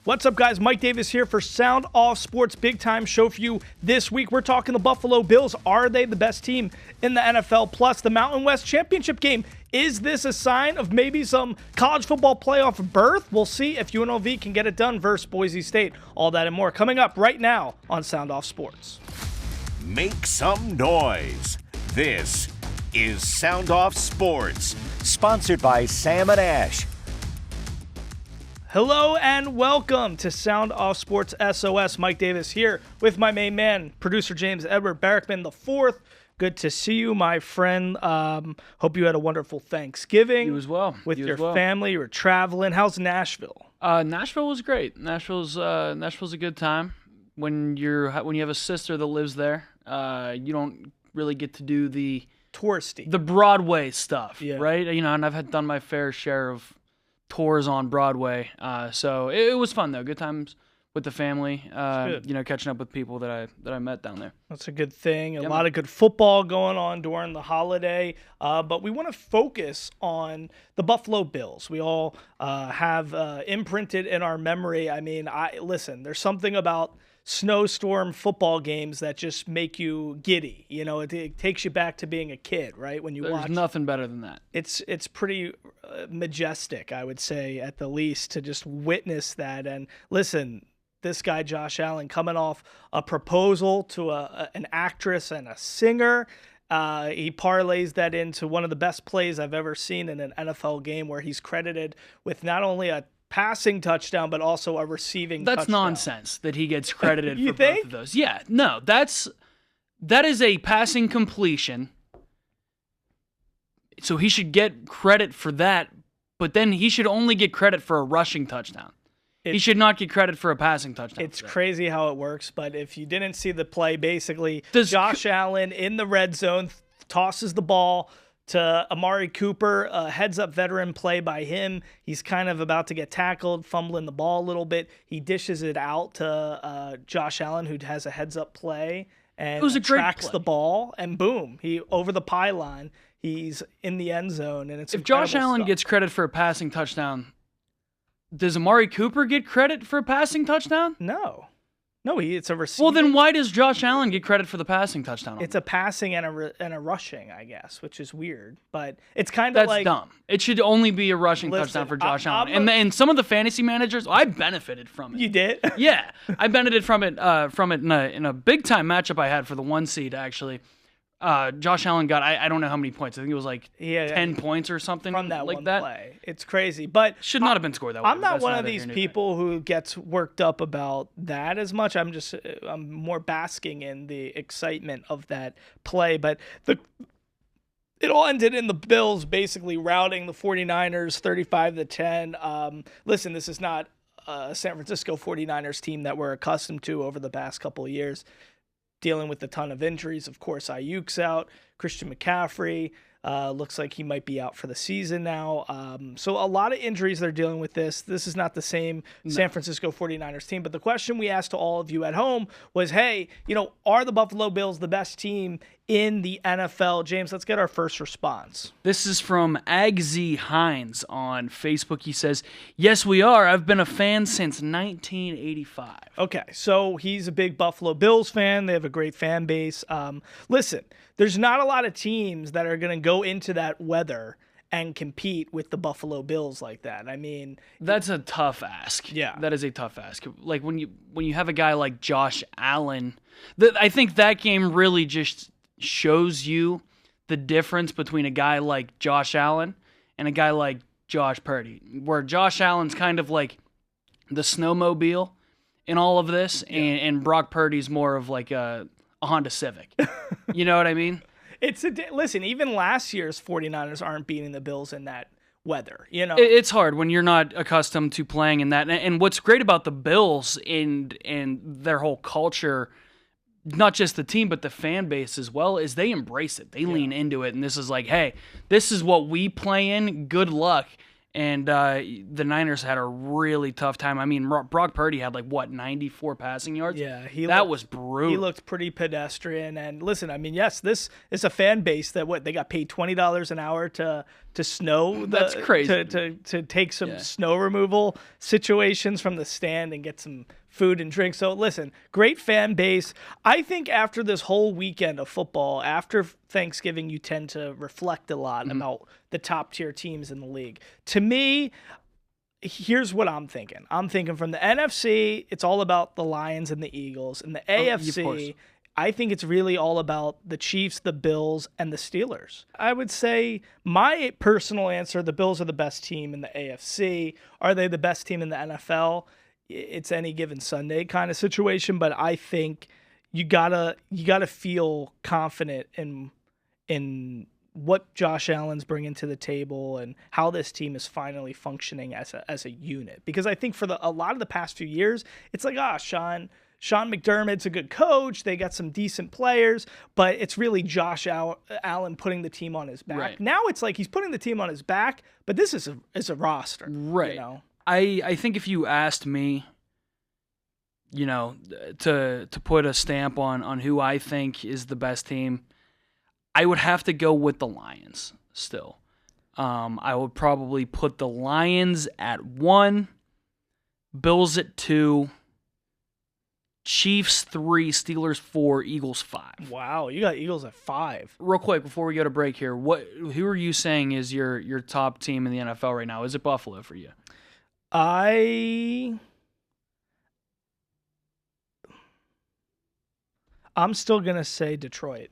What's up, guys? Mike Davis here for Sound Off Sports Big Time Show for you this week. We're talking the Buffalo Bills. Are they the best team in the NFL? Plus, the Mountain West Championship game. Is this a sign of maybe some college football playoff berth? We'll see if UNLV can get it done versus Boise State. All that and more coming up right now on Sound Off Sports. Make some noise. This is Sound Off Sports, sponsored by Sam and Ash. Hello and welcome to Sound Off Sports SOS. Mike Davis here with my main man, producer James Edward Barrickman IV. Good to see you, my friend. Hope you had a wonderful Thanksgiving. You as well. With your family. You were traveling. How's Nashville? Nashville was great. Nashville's a good time. When you have a sister that lives there, you don't really get to do the touristy, the Broadway stuff, yeah. Right? You know, and I've done my fair share of tours on Broadway, so it was fun though. Good times with the family. You know, catching up with people that I met down there. That's a good thing. A lot of good football going on during the holiday, but we want to focus on the Buffalo Bills. We all have imprinted in our memory. I mean, listen. There's something about snowstorm football games that just make you giddy. You know, it takes you back to being a kid, right? When you watch. There's nothing better than that. It's pretty majestic, I would say, at the least, to just witness that. And listen, this guy Josh Allen coming off a proposal to an actress and a singer. He parlays that into one of the best plays I've ever seen in an NFL game, where he's credited with not only a passing touchdown, but also a receiving touchdown. That's nonsense that he gets credited You for think? both of those. Yeah, no, that is a passing completion. So he should get credit for that, but then he should only get credit for a rushing touchdown. He should not get credit for a passing touchdown. It's crazy how it works, but if you didn't see the play, basically Josh Allen in the red zone tosses the ball to Amari Cooper, a heads-up veteran play by him. He's kind of about to get tackled, fumbling the ball a little bit. He dishes it out to Josh Allen, who has a heads-up play, and tracks the ball, and boom, he over the pylon. He's in the end zone, and it's if Josh Allen gets credit for a passing touchdown, does Amari Cooper get credit for a passing touchdown? No, it's a receiving. Well, then why does Josh Allen get credit for the passing touchdown? It's a passing and a rushing, I guess, which is weird. But it's kind of like... That's dumb. It should only be a rushing touchdown for Josh Allen. And some of the fantasy managers, I benefited from it. You did? Yeah. I benefited from it in a big-time matchup I had for the 1 seed, actually. Josh Allen got, I don't know how many points. I think it was like 10 points or something from that like one that. Play. It's crazy. But should not have been scored that way. I'm not one of these people who gets worked up about that as much. I'm more basking in the excitement of that play. But it all ended in the Bills basically routing the 49ers 35-10. Listen, this is not a San Francisco 49ers team that we're accustomed to over the past couple of years, dealing with a ton of injuries. Of course, Ayuk's out. Christian McCaffrey looks like he might be out for the season now. So a lot of injuries they're dealing with this. This is not the same San Francisco 49ers team. But the question we asked to all of you at home was, hey, are the Buffalo Bills the best team in the NFL? James, let's get our first response. This is from Agz Hines on Facebook. He says, yes, we are. I've been a fan since 1985. Okay, so he's a big Buffalo Bills fan. They have a great fan base. Listen, there's not a lot of teams that are going to go into that weather and compete with the Buffalo Bills like that. I mean, that's a tough ask. Yeah, that is a tough ask. Like when you have a guy like Josh Allen, I think that game really just shows you the difference between a guy like Josh Allen and a guy like Josh Purdy, where Josh Allen's kind of like the snowmobile in all of this, and Brock Purdy's more of like a Honda Civic. You know what I mean? Listen, even last year's 49ers aren't beating the Bills in that weather. It's hard when you're not accustomed to playing in that. And what's great about the Bills and their whole culture, not just the team, but the fan base as well, is they embrace it. They lean into it. And this is like, hey, this is what we play in. Good luck. And the Niners had a really tough time. I mean, Brock Purdy had 94 passing yards? Yeah. That was brutal. He looked pretty pedestrian. And listen, I mean, yes, this is a fan base that they got paid $20 an hour to to snow. That's crazy. To take some snow removal situations from the stand and get some food and drink. So listen, great fan base. I think after this whole weekend of football, after Thanksgiving, you tend to reflect a lot about the top tier teams in the league. To me, here's what I'm thinking. I'm thinking from the NFC, it's all about the Lions and the Eagles. And the AFC, I think it's really all about the Chiefs, the Bills, and the Steelers. I would say my personal answer, the Bills are the best team in the AFC. Are they the best team in the NFL? It's any given Sunday kind of situation, but I think you gotta feel confident in what Josh Allen's bringing to the table and how this team is finally functioning as a unit. Because I think for a lot of the past few years, it's like, Sean McDermott's a good coach. They got some decent players, but it's really Josh Allen putting the team on his back. Right. Now it's like he's putting the team on his back, but this is a roster. Right. You know? I think if you asked me, to put a stamp on who I think is the best team, I would have to go with the Lions still. I would probably put the Lions at 1, Bills at 2, Chiefs 3, Steelers 4, Eagles 5. Wow, you got Eagles at 5. Real quick before we go to break here, who are you saying is your top team in the NFL right now? Is it Buffalo for you? I'm still gonna say Detroit.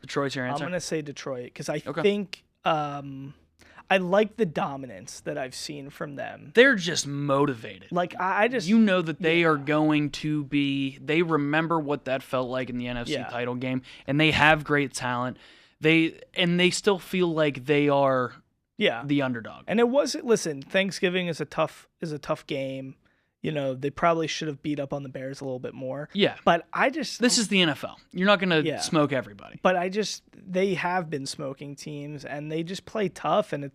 Detroit's your answer? I'm gonna say Detroit because I think I like the dominance that I've seen from them. They're just motivated. Like I just that they are going to be. They remember what that felt like in the NFC title game, and they have great talent. They still feel like they are the underdog. And it wasn't. Listen, Thanksgiving is a tough game. They probably should have beat up on the Bears a little bit more. Yeah. But this is the NFL. You're not going to smoke everybody. But they have been smoking teams, and they just play tough, and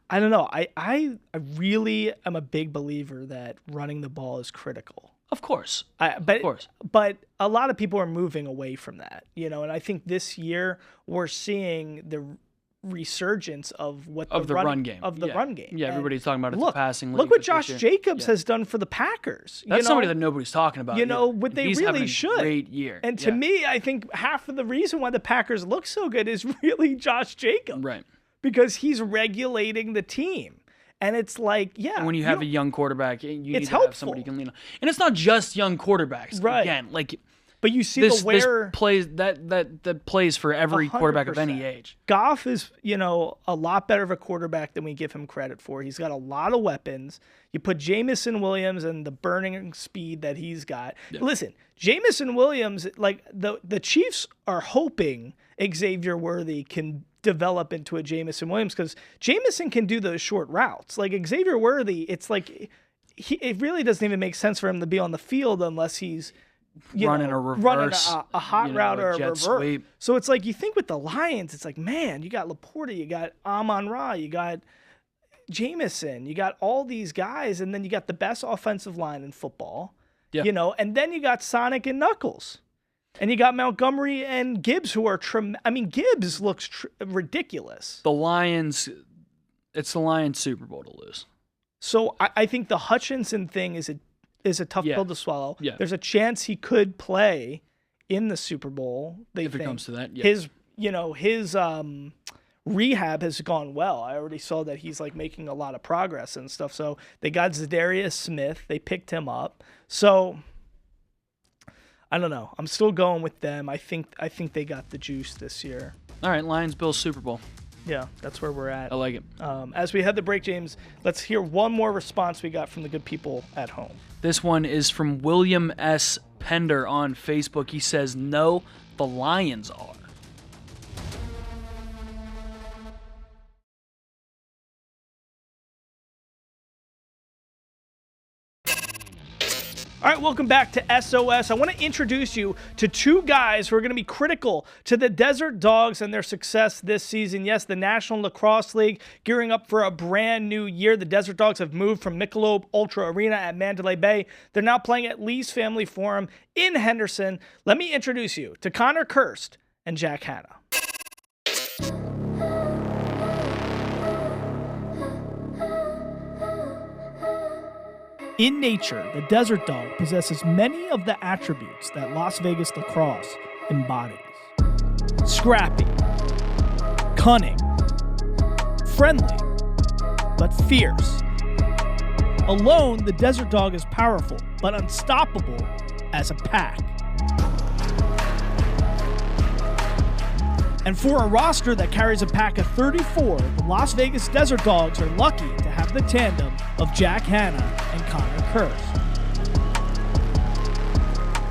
I don't know. I really am a big believer that running the ball is critical. Of course. But a lot of people are moving away from that, and I think this year we're seeing the resurgence of the run game. Yeah, everybody's talking about the passing league. Look what Josh Jacobs has done for the Packers. That's somebody that nobody's talking about. What they really should. Great year. And to me, I think half of the reason why the Packers look so good is really Josh Jacobs. Right. Because he's regulating the team. And it's like, and when you have a young quarterback, you need to helpful. have somebody you can lean on. And it's not just young quarterbacks. Right. Again, but you see this plays that plays for every 100%. Quarterback of any age. Goff is, a lot better of a quarterback than we give him credit for. He's got a lot of weapons. You put Jamison Williams and the burning speed that he's got. Yeah. Listen, Jamison Williams, the Chiefs are hoping Xavier Worthy can develop into a Jamison Williams because Jamison can do those short routes. Like Xavier Worthy, it's like it really doesn't even make sense for him to be on the field unless he's running a reverse, a hot route or a reverse. Sweep. So it's like you think with the Lions, it's like, man, you got Laporta, you got Amon-Ra, you got Jameson, you got all these guys, and then you got the best offensive line in football. Yeah. And then you got Sonic and Knuckles. And you got Montgomery and Gibbs who are Gibbs looks ridiculous. The Lions, it's the Lions Super Bowl to lose. So I think the Hutchinson thing is a tough pill to swallow. Yeah. There's a chance he could play in the Super Bowl. If it comes to that, his rehab has gone well. I already saw that he's making a lot of progress and stuff. So they got Zadarius Smith. They picked him up. So I don't know. I'm still going with them. I think they got the juice this year. All right, Lions Bills Super Bowl. Yeah, that's where we're at. I like it. As we head the break, James, let's hear one more response we got from the good people at home. This one is from William S. Pender on Facebook. He says, no, the Lions are. All right, welcome back to SOS. I want to introduce you to two guys who are going to be critical to the Desert Dogs and their success this season. Yes, the National Lacrosse League gearing up for a brand new year. The Desert Dogs have moved from Michelob Ultra Arena at Mandalay Bay. They're now playing at Lee's Family Forum in Henderson. Let me introduce you to Connor Kirst and Jack Hannah. In nature, the Desert Dog possesses many of the attributes that Las Vegas lacrosse embodies. Scrappy, cunning, friendly, but fierce. Alone, the Desert Dog is powerful, but unstoppable as a pack. And for a roster that carries a pack of 34, the Las Vegas Desert Dogs are lucky to have the tandem of Jack Hannah and Connor Kirst.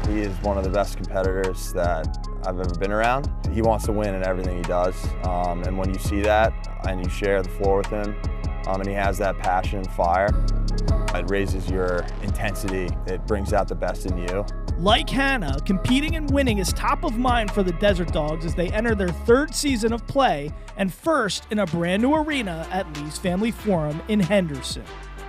He is one of the best competitors that I've ever been around. He wants to win in everything he does, and when you see that and you share the floor with him, and he has that passion and fire, it raises your intensity. It brings out the best in you. Like Hannah, competing and winning is top of mind for the Desert Dogs as they enter their third season of play and first in a brand new arena at Lee's Family Forum in Henderson.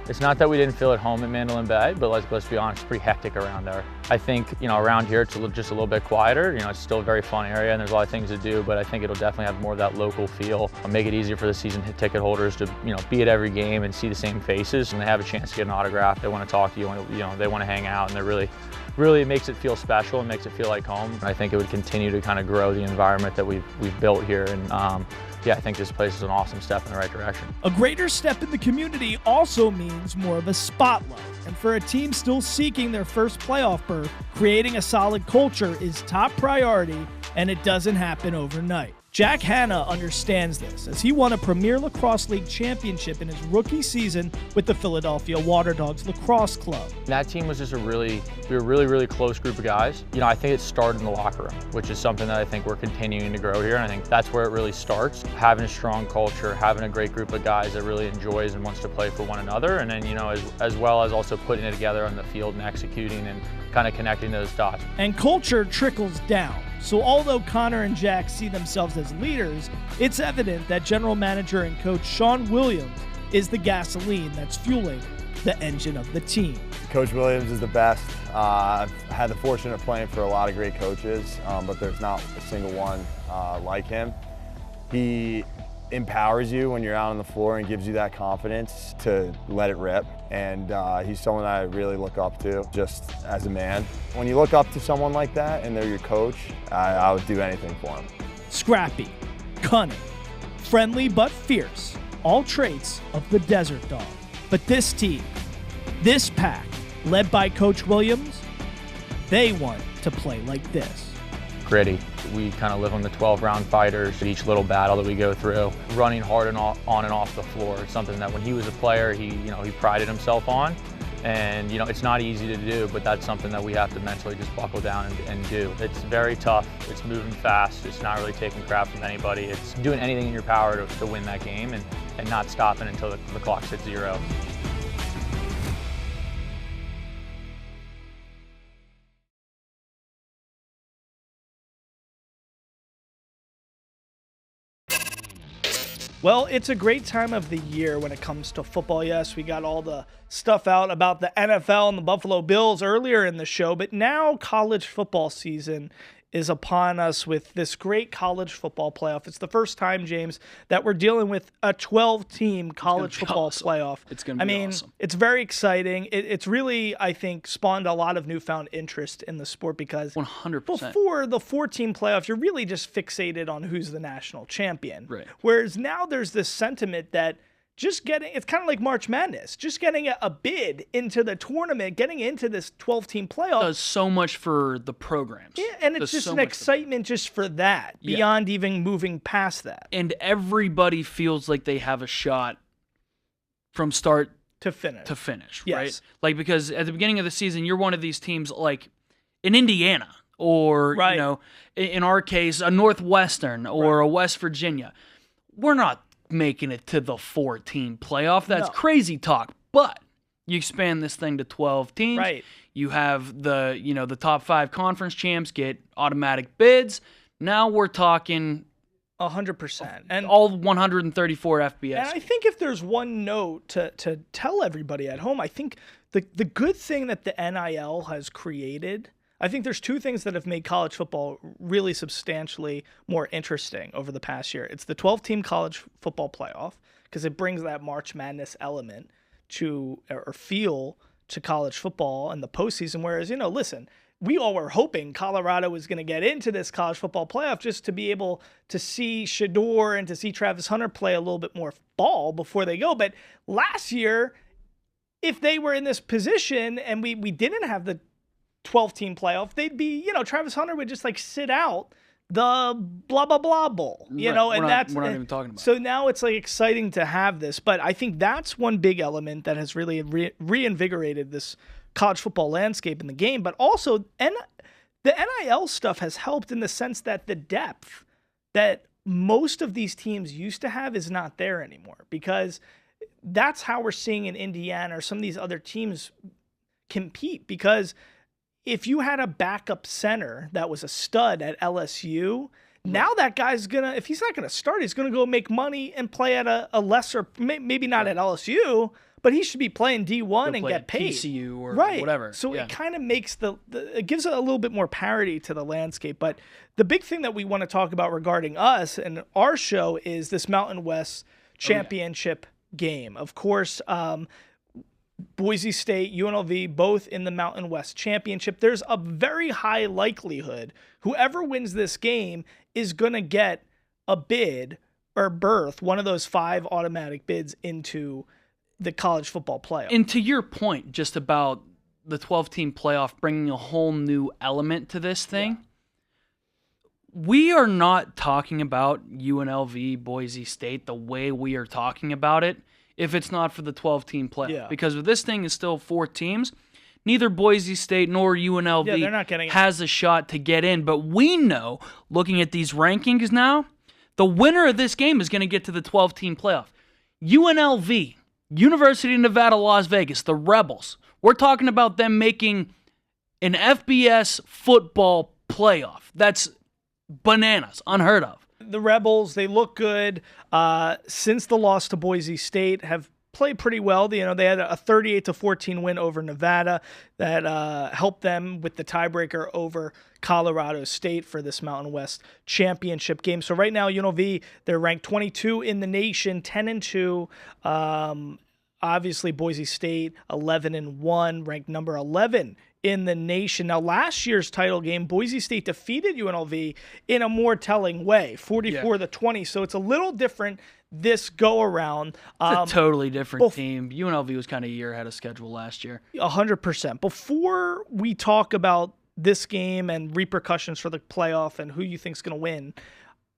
It's not that we didn't feel at home in Mandolin Bay, but let's be honest, it's pretty hectic around there. I think, around here it's just a little bit quieter. It's still a very fun area and there's a lot of things to do, but I think it'll definitely have more of that local feel. It'll make it easier for the season ticket holders to, be at every game and see the same faces, and they have a chance to get an autograph. They want to talk to you, they want to hang out, and they're really makes it feel special and makes it feel like home. I think it would continue to kind of grow the environment that we've built here, and yeah, I think this place is an awesome step in the right direction. A greater step in the community also means more of a spotlight. And for a team still seeking their first playoff berth, creating a solid culture is top priority, and it doesn't happen overnight. Jack Hannah understands this, as he won a Premier Lacrosse League championship in his rookie season with the Philadelphia Water Dogs Lacrosse Club. That team was just we were a really close group of guys. I think it started in the locker room, which is something that I think we're continuing to grow here, and I think that's where it really starts. Having a strong culture, having a great group of guys that really enjoys and wants to play for one another, and then, as well as also putting it together on the field and executing and kind of connecting those dots. And culture trickles down. So although Connor and Jack see themselves as leaders, it's evident that general manager and coach Sean Williams is the gasoline that's fueling the engine of the team. Coach Williams is the best. I've had the fortune of playing for a lot of great coaches, but there's not a single one like him. He empowers you when you're out on the floor and gives you that confidence to let it rip. And he's someone I really look up to just as a man. When you look up to someone like that and they're your coach, I would do anything for him. Scrappy, cunning, friendly but fierce, all traits of the Desert Dog. But this team, this pack, led by Coach Williams, they want to play like this. Gritty. We kind of live on the 12-round fighters. Each little battle that we go through, running hard and on and off the floor. It's something that when he was a player, he prided himself on. And it's not easy to do, but that's something that we have to mentally just buckle down and do. It's very tough. It's moving fast. It's not really taking crap from anybody. It's doing anything in your power to win that game and not stopping until the clock's at 0. Well, it's a great time of the year when it comes to football. Yes, we got all the stuff out about the NFL and the Buffalo Bills earlier in the show, but now college football season is upon us with this great college football playoff. It's the first time, James, that we're dealing with a 12-team college football playoff. It's going to be awesome. It's very exciting. It's really, I think, spawned a lot of newfound interest in the sport because 100%. Before the 14 playoff, you're really just fixated on who's the national champion. Right. Whereas now there's this sentiment that it's kind of like March Madness, just getting a bid into the tournament, getting into this 12-team playoff. Does so much for the programs. Yeah, and it's just an excitement just for that, beyond even moving past that. And everybody feels like they have a shot from start to finish. Yes. Right? Like, because at the beginning of the season, you're one of these teams like in Indiana or, in our case, a Northwestern or a West Virginia. We're not making it to the 14 playoff. That's crazy talk. But you expand this thing to 12 teams. Right. You have the top 5 conference champs get automatic bids. Now we're talking 100%. And all 134 FBS. And I think if there's one note to tell everybody at home, I think the good thing that the NIL has created, I think there's 2 things that have made college football really substantially more interesting over the past year. It's the 12-team college football playoff, because it brings that March Madness element or feel to college football in the postseason. Whereas, listen, we all were hoping Colorado was going to get into this college football playoff just to be able to see Shedeur and to see Travis Hunter play a little bit more ball before they go. But last year, if they were in this position and we didn't have the 12-team playoff, they'd be, Travis Hunter would just sit out the blah, blah, blah bowl, we're not even talking about. So now it's exciting to have this, but I think that's one big element that has really reinvigorated this college football landscape in the game, but also the NIL stuff has helped in the sense that the depth that most of these teams used to have is not there anymore, because that's how we're seeing in Indiana or some of these other teams compete. Because if you had a backup center that was a stud at LSU, now that guy's if he's not gonna start, he's gonna go make money and play at a lesser, maybe not at LSU, but he should be playing D1 and get paid. TCU or right. whatever. So it kind of makes it gives it a little bit more parity to the landscape. But the big thing that we want to talk about regarding us and our show is this Mountain West championship game. Of course, Boise State, UNLV, both in the Mountain West Championship. There's a very high likelihood whoever wins this game is going to get a bid or berth, one of those 5 automatic bids into the college football playoff. And to your point, just about the 12-team playoff bringing a whole new element to this thing, we are not talking about UNLV, Boise State the way we are talking about it if it's not for the 12-team playoff. Yeah. Because if this thing is still 4 teams, neither Boise State nor UNLV they're not getting has a shot to get in. But we know, looking at these rankings now, the winner of this game is going to get to the 12-team playoff. UNLV, University of Nevada, Las Vegas, the Rebels. We're talking about them making an FBS football playoff. That's bananas, unheard of. The Rebels, they look good. Since the loss to Boise State, have played pretty well. They had a 38-14 win over Nevada that helped them with the tiebreaker over Colorado State for this Mountain West championship game. So right now, UNLV, they're ranked 22 in the nation, 10-2. Obviously, Boise State 11-1, ranked number 11 in the nation. Now, last year's title game, Boise State defeated UNLV in a more telling way, 44-20. So it's a little different this go around. It's a totally different team. UNLV was kind of a year ahead of schedule last year. 100%. Before we talk about this game and repercussions for the playoff and who you think is going to win,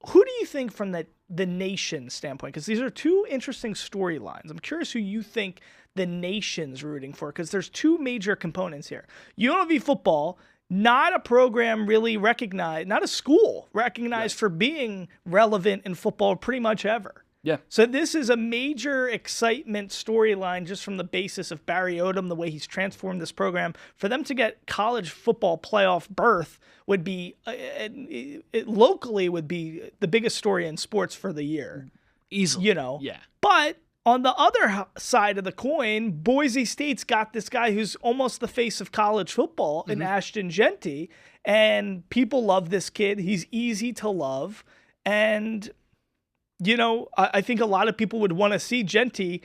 who do you think from the nation standpoint? Because these are 2 interesting storylines. I'm curious who you think the nation's rooting for, because there's 2 major components here. UNLV football, not a program really recognized, not a school recognized for being relevant in football pretty much ever. Yeah. So this is a major excitement storyline just from the basis of Barry Odom, the way he's transformed this program. For them to get college football playoff berth would be, it locally would be the biggest story in sports for the year. Easily. Yeah. But on the other side of the coin, Boise State's got this guy who's almost the face of college football in Ashton Jeanty, and people love this kid. He's easy to love, and I think a lot of people would want to see Jeanty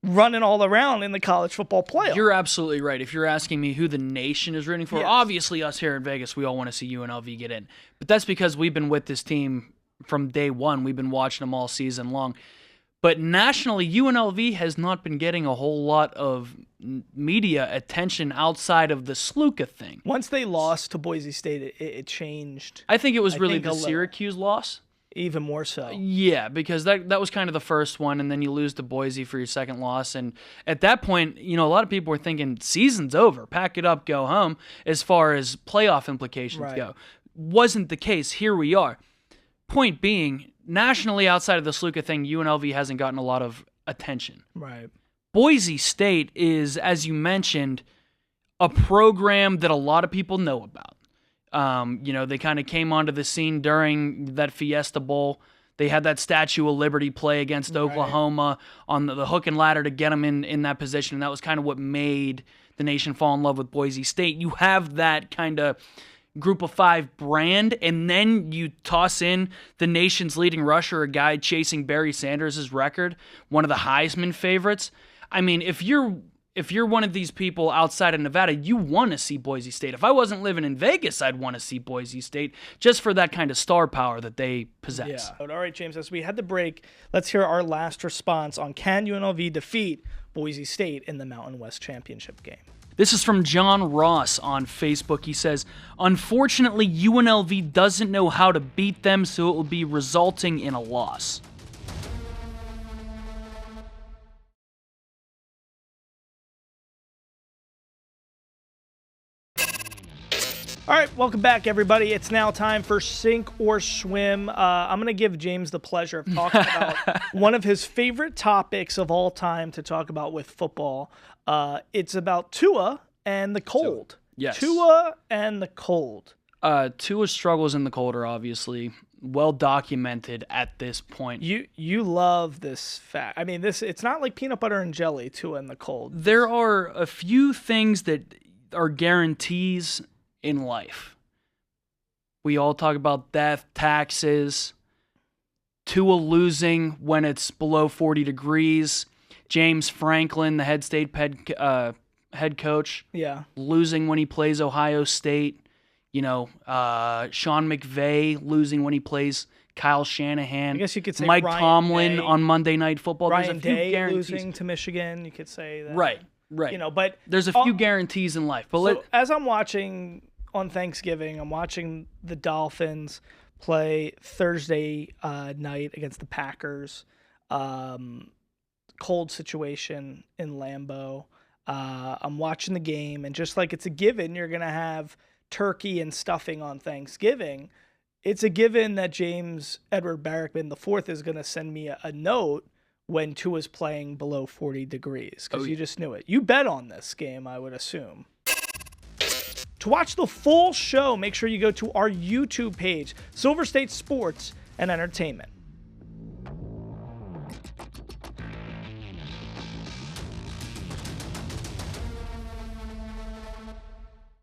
running all around in the college football playoff. You're absolutely right. If you're asking me who the nation is rooting for, obviously us here in Vegas, we all want to see UNLV get in. But that's because we've been with this team from day one. We've been watching them all season long. But nationally, UNLV has not been getting a whole lot of media attention outside of the Sluka thing. Once they lost to Boise State, it changed. I think it was really the Syracuse loss. Even more so. Yeah, because that was kind of the first one, and then you lose to Boise for your second loss. And at that point, a lot of people were thinking, season's over, pack it up, go home, as far as playoff implications go. Wasn't the case. Here we are. Point being, nationally outside of the Sluka thing, UNLV hasn't gotten a lot of attention. Right. Boise State is, as you mentioned, a program that a lot of people know about. They kind of came onto the scene during that Fiesta Bowl. They had that Statue of Liberty play against Oklahoma on the hook and ladder to get them in that position. And that was kind of what made the nation fall in love with Boise State. You have that kind of group of 5 brand, and then you toss in the nation's leading rusher, a guy chasing Barry Sanders' record, one of the Heisman favorites. I mean, if you're if you're one of these people outside of Nevada, you want to see Boise State. If I wasn't living in Vegas, I'd want to see Boise State just for that kind of star power that they possess. Yeah. All right, James, as we had the break, let's hear our last response on can UNLV defeat Boise State in the Mountain West Championship game. This is from John Ross on Facebook. He says, unfortunately, UNLV doesn't know how to beat them, so it will be resulting in a loss. All right, welcome back, everybody. It's now time for Sink or Swim. I'm going to give James the pleasure of talking about one of his favorite topics of all time to talk about with football. It's about Tua and the cold. Yes. Tua and the cold. Tua's struggles in the cold are obviously well documented at this point. You love this fact. I mean, it's not like peanut butter and jelly, Tua and the cold. There are a few things that are guarantees in life. We all talk about death, taxes, Tua losing when it's below 40 degrees, James Franklin, the head coach, losing when he plays Ohio State, Sean McVay losing when he plays Kyle Shanahan. I guess you could say Mike Ryan Tomlin Day, on Monday Night Football. Ryan There's a few Day guarantees. losing to Michigan, you could say that. Right. But there's a few guarantees in life. But as I'm watching on Thanksgiving, I'm watching the Dolphins play Thursday night against the Packers. Cold situation in Lambeau. I'm watching the game, and just like it's a given you're going to have turkey and stuffing on Thanksgiving, it's a given that James Edward Barrickman IV is going to send me a note when Tua's playing below 40 degrees, because you just knew it. You bet on this game, I would assume. To watch the full show, make sure you go to our YouTube page, Silver State Sports and Entertainment.